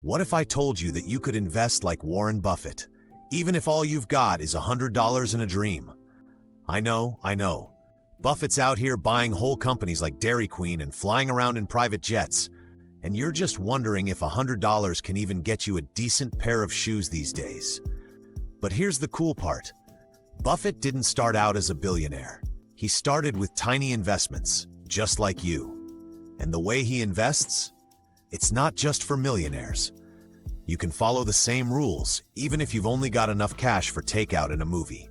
What if I told you that you could invest like Warren Buffett, even if all you've got is $100 in a dream? I know. Buffett's out here buying whole companies like Dairy Queen and flying around in private jets. And you're just wondering if $100 can even get you a decent pair of shoes these days. But here's the cool part. Buffett didn't start out as a billionaire. He started with tiny investments, just like you. And the way he invests? It's not just for millionaires. You can follow the same rules, even if you've only got enough cash for takeout in a movie.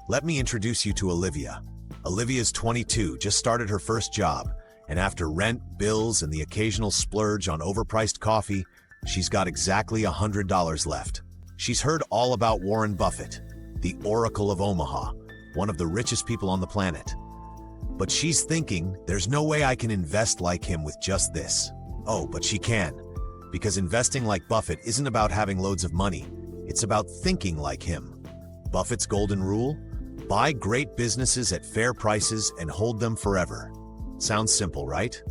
Let me introduce you to Olivia. Olivia's 22, just started her first job, and after rent, bills, and the occasional splurge on overpriced coffee, she's got exactly $100 left. She's heard all about Warren Buffett, the Oracle of Omaha, one of the richest people on the planet. But she's thinking, there's no way I can invest like him with just this. Oh, but she can. Because investing like Buffett isn't about having loads of money. It's about thinking like him. Buffett's golden rule? Buy great businesses at fair prices and hold them forever. Sounds simple, right?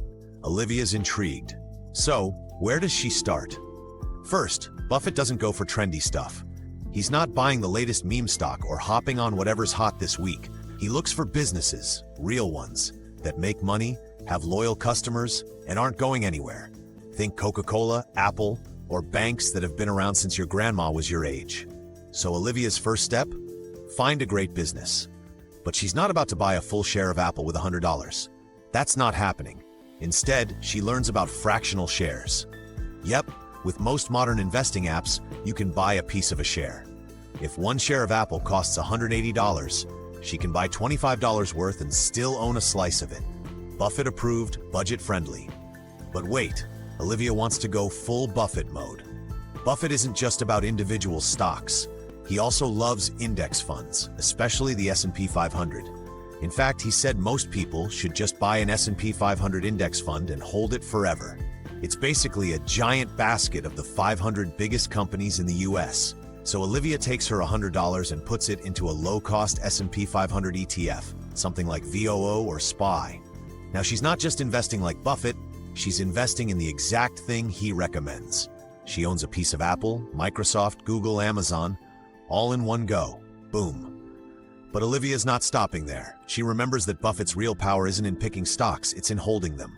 Olivia's intrigued. So, where does she start? First, Buffett doesn't go for trendy stuff. He's not buying the latest meme stock or hopping on whatever's hot this week. He looks for businesses, real ones, that make money, have loyal customers, and aren't going anywhere. Think Coca-Cola, Apple, or banks that have been around since your grandma was your age. So Olivia's first step? Find a great business. But she's not about to buy a full share of Apple with $100. That's not happening. Instead, she learns about fractional shares. Yep, with most modern investing apps, you can buy a piece of a share. If one share of Apple costs $180, she can buy $25 worth and still own a slice of it. Buffett approved, budget friendly. But wait, Olivia wants to go full Buffett mode. Buffett isn't just about individual stocks. He also loves index funds, especially the S&P 500. In fact, he said most people should just buy an S&P 500 index fund and hold it forever. It's basically a giant basket of the 500 biggest companies in the US. So Olivia takes her $100 and puts it into a low-cost S&P 500 ETF, something like VOO or SPY. Now, she's not just investing like Buffett, she's investing in the exact thing he recommends. She owns a piece of Apple, Microsoft, Google, Amazon, all in one go. Boom. But Olivia's not stopping there. She remembers that Buffett's real power isn't in picking stocks, it's in holding them.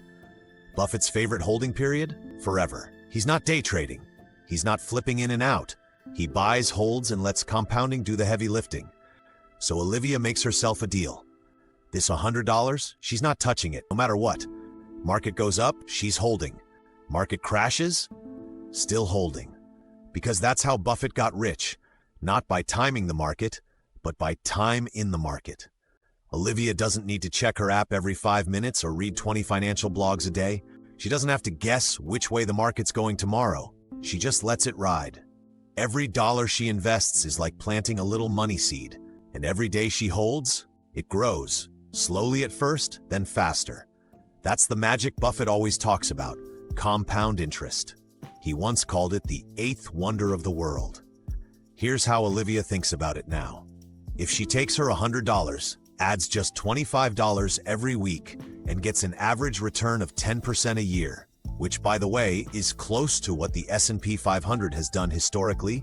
Buffett's favorite holding period? Forever. He's not day trading. He's not flipping in and out. He buys, holds, and lets compounding do the heavy lifting. So Olivia makes herself a deal. This $100, she's not touching it, no matter what. Market goes up, she's holding. Market crashes, still holding. Because that's how Buffett got rich. Not by timing the market, but by time in the market. Olivia doesn't need to check her app every 5 minutes or read 20 financial blogs a day. She doesn't have to guess which way the market's going tomorrow. She just lets it ride. Every dollar she invests is like planting a little money seed, and every day she holds, it grows. Slowly at first, then faster. That's the magic Buffett always talks about, compound interest. He once called it the 8th wonder of the world. Here's how Olivia thinks about it now. If she takes her $100, adds just $25 every week, and gets an average return of 10% a year, which, by the way, is close to what the S&P 500 has done historically,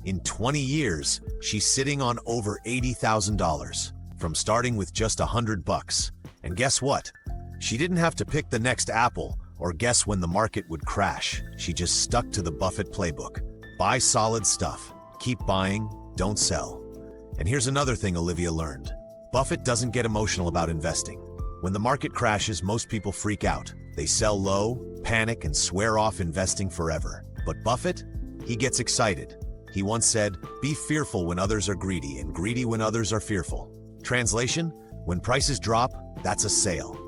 in 20 years, she's sitting on over $80,000, from starting with just $100. And guess what? She didn't have to pick the next Apple or guess when the market would crash. She just stuck to the Buffett playbook. Buy solid stuff. Keep buying, don't sell. And here's another thing Olivia learned. Buffett doesn't get emotional about investing. When the market crashes, most people freak out. They sell low, panic, and swear off investing forever. But Buffett? He gets excited. He once said, "Be fearful when others are greedy, and greedy when others are fearful." Translation? When prices drop, that's a sale.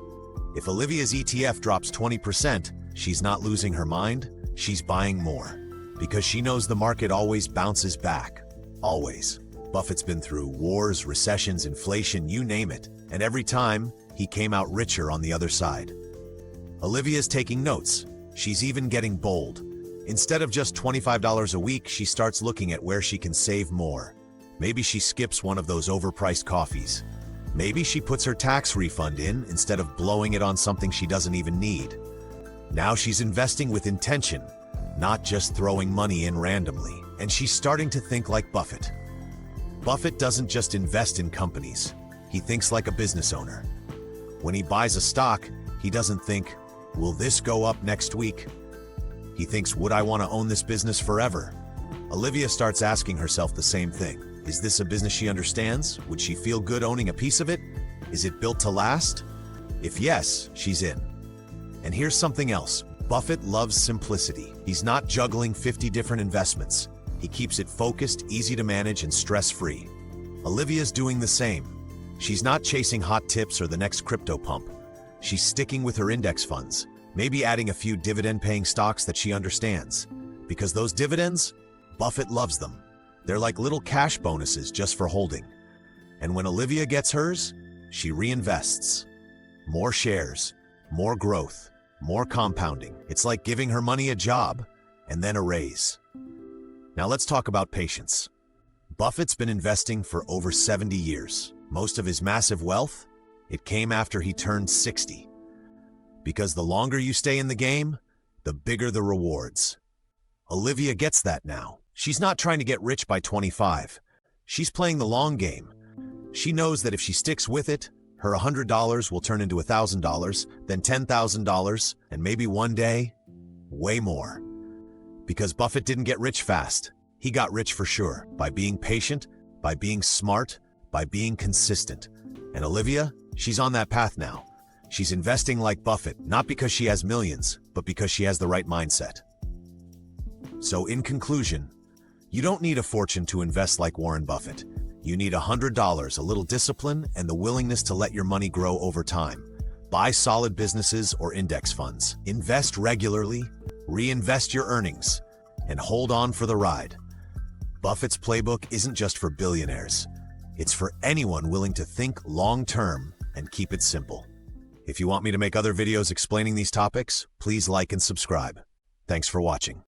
If Olivia's ETF drops 20%, she's not losing her mind, she's buying more. Because she knows the market always bounces back. Always. Buffett's been through wars, recessions, inflation, you name it, and every time, he came out richer on the other side. Olivia's taking notes. She's even getting bold. Instead of just $25 a week, she starts looking at where she can save more. Maybe she skips one of those overpriced coffees. Maybe she puts her tax refund in instead of blowing it on something she doesn't even need. Now she's investing with intention, not just throwing money in randomly. And she's starting to think like Buffett. Buffett doesn't just invest in companies. He thinks like a business owner. When he buys a stock, he doesn't think, will this go up next week? He thinks, would I want to own this business forever? Olivia starts asking herself the same thing. Is this a business she understands? Would she feel good owning a piece of it? Is it built to last? If yes, she's in. And here's something else. Buffett loves simplicity. He's not juggling 50 different investments. He keeps it focused, easy to manage, and stress-free. Olivia's doing the same. She's not chasing hot tips or the next crypto pump. She's sticking with her index funds, maybe adding a few dividend-paying stocks that she understands. Because those dividends, Buffett loves them. They're like little cash bonuses just for holding. And when Olivia gets hers, she reinvests. More shares, more growth, more compounding. It's like giving her money a job and then a raise. Now let's talk about patience. Buffett's been investing for over 70 years. Most of his massive wealth, it came after he turned 60. Because the longer you stay in the game, the bigger the rewards. Olivia gets that now. She's not trying to get rich by 25. She's playing the long game. She knows that if she sticks with it, her $100 will turn into $1,000, then $10,000, and maybe one day, way more. Because Buffett didn't get rich fast. He got rich for sure, by being patient, by being smart, by being consistent. And Olivia, she's on that path now. She's investing like Buffett, not because she has millions, but because she has the right mindset. So in conclusion, you don't need a fortune to invest like Warren Buffett. You need $100, a little discipline, and the willingness to let your money grow over time. Buy solid businesses or index funds. Invest regularly, reinvest your earnings, and hold on for the ride. Buffett's playbook isn't just for billionaires. It's for anyone willing to think long-term and keep it simple. If you want me to make other videos explaining these topics, please like and subscribe. Thanks for watching.